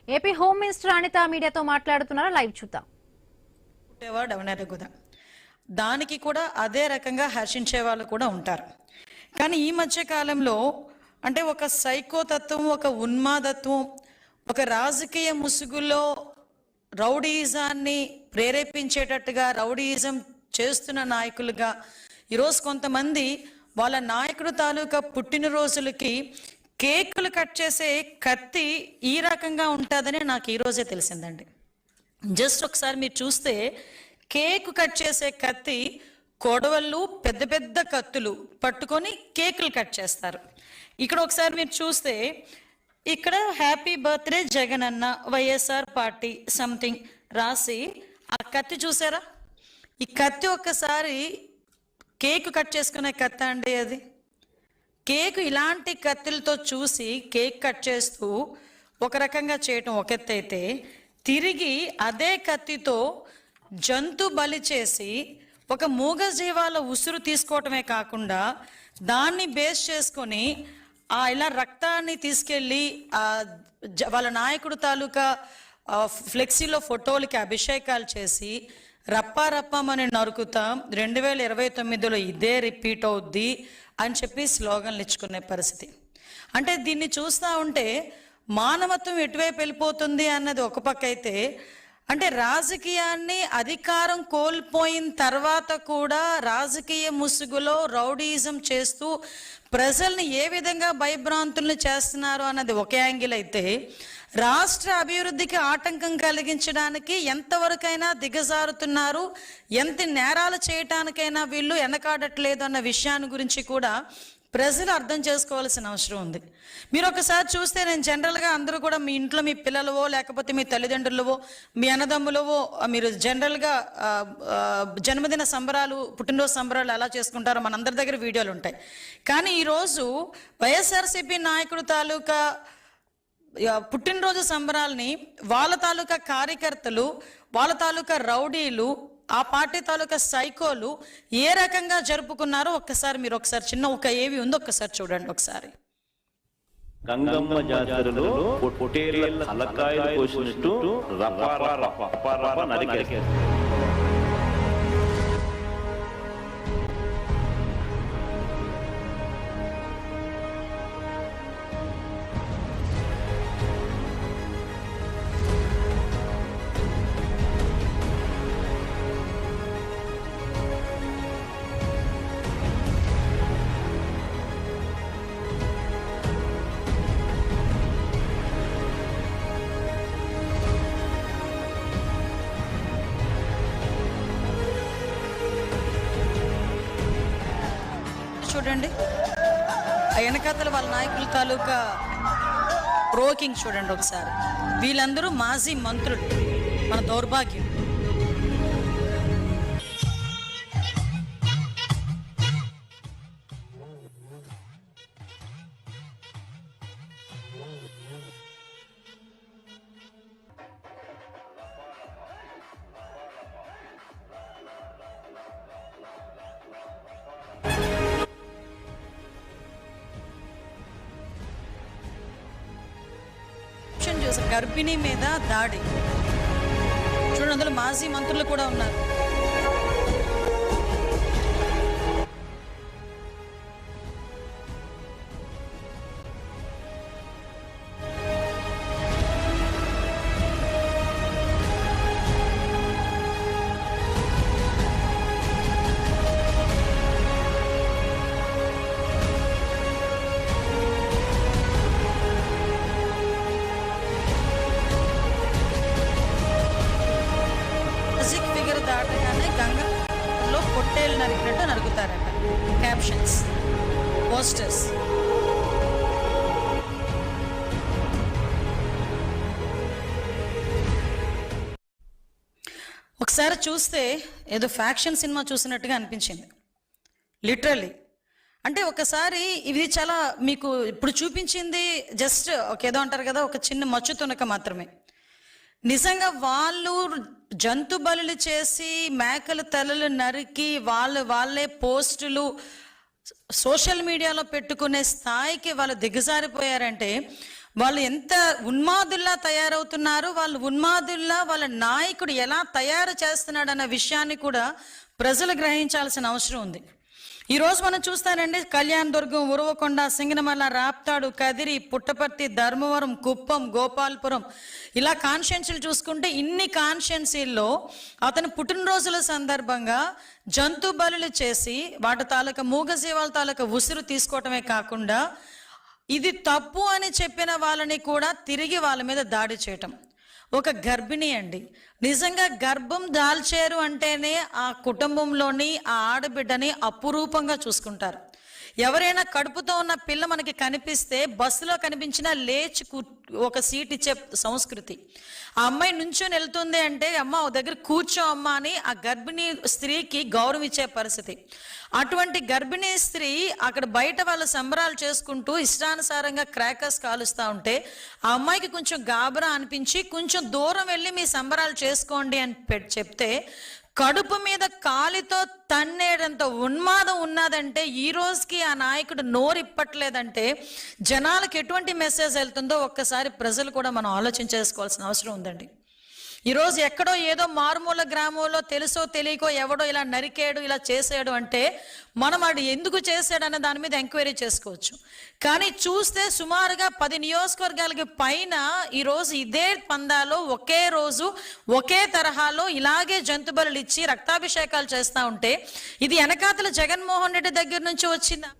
AP home minister Anitha మీడియాతో మాట్లాడుతున్నారు. Live చూద్దాం. దానికి కూడా అదే రకంగా హర్షించే వాళ్ళు కూడా ఉంటారు. కానీ ఈ మధ్య కాలంలో అంటే ఒక సైకోతత్వం, ఒక ఉన్మాదత్వం, ఒక రాజకీయ ముసుగులో రౌడీయిజాన్ని ప్రేరేపించేటట్టుగా రౌడీయిజం చేస్తున్న నాయకులుగా ఈరోజు కొంతమంది వాళ్ళ నాయకుడు తాలూకా పుట్టినరోజులకి కేకులు కట్ చేసే కత్తి ఈ రకంగా ఉంటుందని నాకు ఈరోజే తెలిసిందండి. జస్ట్ ఒకసారి మీరు చూస్తే కేక్ కట్ చేసే కత్తి కొడవళ్ళు పెద్ద పెద్ద కత్తులు పట్టుకొని కేకులు కట్ చేస్తారు. ఇక్కడ ఒకసారి మీరు చూస్తే ఇక్కడ హ్యాపీ బర్త్డే జగన్ అన్న వైఎస్ఆర్ పార్టీ సంథింగ్ రాసి ఆ కత్తి చూసారా? ఈ కత్తి ఒక్కసారి కేక్ కట్ చేసుకునే కత్తి అండి. అది కేక్ ఇలాంటి కత్తులతో చూసి కేక్ కట్ చేస్తూ ఒక రకంగా చేయటం ఒక ఎత్తు అయితే, తిరిగి అదే కత్తితో జంతు బలి చేసి ఒక మూగజీవాల ఉసురు తీసుకోవటమే కాకుండా దాన్ని బేస్ చేసుకొని ఇలా రక్తాన్ని తీసుకెళ్ళి వాళ్ళ నాయకుడు తాలూకా ఫ్లెక్సీలో ఫోటోలకి అభిషేకాలు చేసి రప్పారప్పమని నరుకుతాం, 2029లో ఇదే రిపీట్ అవుద్ది అని చెప్పి స్లోగన్లు ఇచ్చుకునే పరిస్థితి. అంటే దీన్ని చూస్తూ ఉంటే మానవత్వం ఎటువైపు వెళ్ళిపోతుంది అన్నది ఒక పక్క అయితే, అంటే రాజకీయాన్ని అధికారం కోల్పోయిన తర్వాత కూడా రాజకీయ ముసుగులో రౌడీయిజం చేస్తూ ప్రజల్ని ఏ విధంగా భయభ్రాంతుల్ని చేస్తున్నారు అన్నది ఒక యాంగిల్ అయితే, రాష్ట్ర అభివృద్ధికి ఆటంకం కలిగించడానికి ఎంతవరకైనా దిగజారుతున్నారు, ఎంత నేరాలు చేయటానికైనా వీళ్ళు వెనకాడట్లేదు అన్న విషయాన్ని గురించి కూడా ప్రజలు అర్థం చేసుకోవాల్సిన అవసరం ఉంది. మీరు ఒకసారి చూస్తే, నేను జనరల్గా అందరూ కూడా మీ ఇంట్లో మీ పిల్లలవో లేకపోతే మీ తల్లిదండ్రులవో మీ అన్నదమ్ములవో మీరు జనరల్గా జన్మదిన సంబరాలు, పుట్టినరోజు సంబరాలు ఎలా చేసుకుంటారో మనందరి దగ్గర వీడియోలు ఉంటాయి. కానీ ఈరోజు వైఎస్ఆర్సీపీ నాయకుడు తాలూకా పుట్టినరోజు సంబరాల్ని వాళ్ళ తాలూకా కార్యకర్తలు, వాళ్ళ తాలూకా రౌడీలు, ఆ పార్టీ తాలూకా సైకోలు ఏ రకంగా జరుపుకున్నారో ఒక్కసారి మీరు ఒకసారి చిన్న ఒక ఏవి ఉందో ఒక్కసారి చూడండి. ఒకసారి గంగమ్మ జాతరలో పొట్టేళ్ల తలకాయలు కోసినట్టు రపా నరికేస్తారు. చూడండి, ఆ వెనకాతల వాళ్ళ నాయకుల తాలూకా ప్రోకింగ్ చూడండి ఒకసారి. వీళ్ళందరూ మాజీ మంత్రులు. మన దౌర్భాగ్యం. గర్భిణి మీద దాడి చూడండి, అందులో మాజీ మంత్రులు కూడా ఉన్నారు. పొట్టేలు నరికినట్టు నరుకుతారట. Captions, posters. ఒకసారి చూస్తే ఏదో ఫ్యాక్షన్ సినిమా చూసినట్టుగా అనిపించింది లిటరల్లీ. అంటే ఒకసారి ఇది చాలా మీకు ఇప్పుడు చూపించింది జస్ట్ ఏదో అంటారు కదా, ఒక చిన్న మచ్చు తునక మాత్రమే. నిజంగా వాళ్ళు జంతు బలులు చేసి మేకల తలలు నరికి వాళ్ళే పోస్టులు సోషల్ మీడియాలో పెట్టుకునే స్థాయికి వాళ్ళు దిగజారిపోయారంటే వాళ్ళు ఎంత ఉన్మాదుల్లా తయారవుతున్నారు, వాళ్ళు ఉన్మాదుల్లా వాళ్ళ నాయకుడు ఎలా తయారు చేస్తున్నాడు అన్న విషయాన్ని కూడా ప్రజలు గ్రహించాల్సిన అవసరం ఉంది. ఈరోజు మనం చూస్తానండి, కళ్యాణదుర్గం, ఉరవకొండ, సింగనమల, రాప్తాడు, కదిరి, పుట్టపర్తి, ధర్మవరం, కుప్పం, గోపాల్పురం, ఇలా కాన్స్టిట్యున్సీలు చూసుకుంటే ఇన్ని కాన్స్టిట్యున్సీల్లో అతని పుట్టినరోజుల సందర్భంగా జంతు బలులు చేసి వాటి తాలూకా మూగజీవాల తాలూకా ఉసురు తీసుకోవటమే కాకుండా ఇది తప్పు అని చెప్పిన వాళ్ళని కూడా తిరిగి వాళ్ళ మీద దాడి చేయటం. ఒక గర్భిణి అండి, నిజంగా గర్భం దాల్చారు అంటేనే ఆ కుటుంబంలోని ఆ ఆడబిడ్డని అపురూపంగా చూసుకుంటారు. ఎవరైనా కడుపుతో ఉన్న పిల్ల మనకి కనిపిస్తే బస్సులో కనిపించినా లేచి ఒక సీట్ ఇచ్చే సంస్కృతి. ఆ అమ్మాయి నుంచొని వెళ్తుంది అంటే అమ్మ ఓ దగ్గర కూర్చో అమ్మ అని ఆ గర్భిణీ స్త్రీకి గౌరవం ఇచ్చే పరిస్థితి. అటువంటి గర్భిణీ స్త్రీ అక్కడ బయట వాళ్ళ సంబరాలు చేసుకుంటూ ఇష్టానుసారంగా క్రాకర్స్ కాలుస్తూ ఉంటే ఆ అమ్మాయికి కొంచెం గాబరా అనిపించి కొంచెం దూరం వెళ్ళి మీ సంబరాలు చేసుకోండి అని చెప్తే కడుపు మీద కాలితో తన్నేడంత ఉన్మాదం ఉన్నదంటే ఈ రోజుకి ఆ నాయకుడు నోరిప్పట్లేదంటే జనాలకు ఎటువంటి మెసేజ్ వెళ్తుందో ఒక్కసారి ప్రజలు కూడా మనం ఆలోచించేసుకోవాల్సిన అవసరం ఉందండి. ఈరోజు ఎక్కడో ఏదో మారుమూల గ్రామంలో తెలుసో తెలియకో ఎవడో ఇలా నరికాడు, ఇలా చేసాడు అంటే మనం వాడు ఎందుకు చేశాడు అన్న దాని మీద ఎంక్వైరీ చేసుకోవచ్చు. కానీ చూస్తే సుమారుగా 10 నియోజకవర్గాలకి పైన ఈరోజు ఇదే పందాలో ఒకే రోజు ఒకే తరహాలో ఇలాగే జంతు బలులు ఇచ్చి రక్తాభిషేకాలు చేస్తూ ఉంటే ఇది వెనకాతల జగన్మోహన్ రెడ్డి దగ్గర నుంచి వచ్చిందా?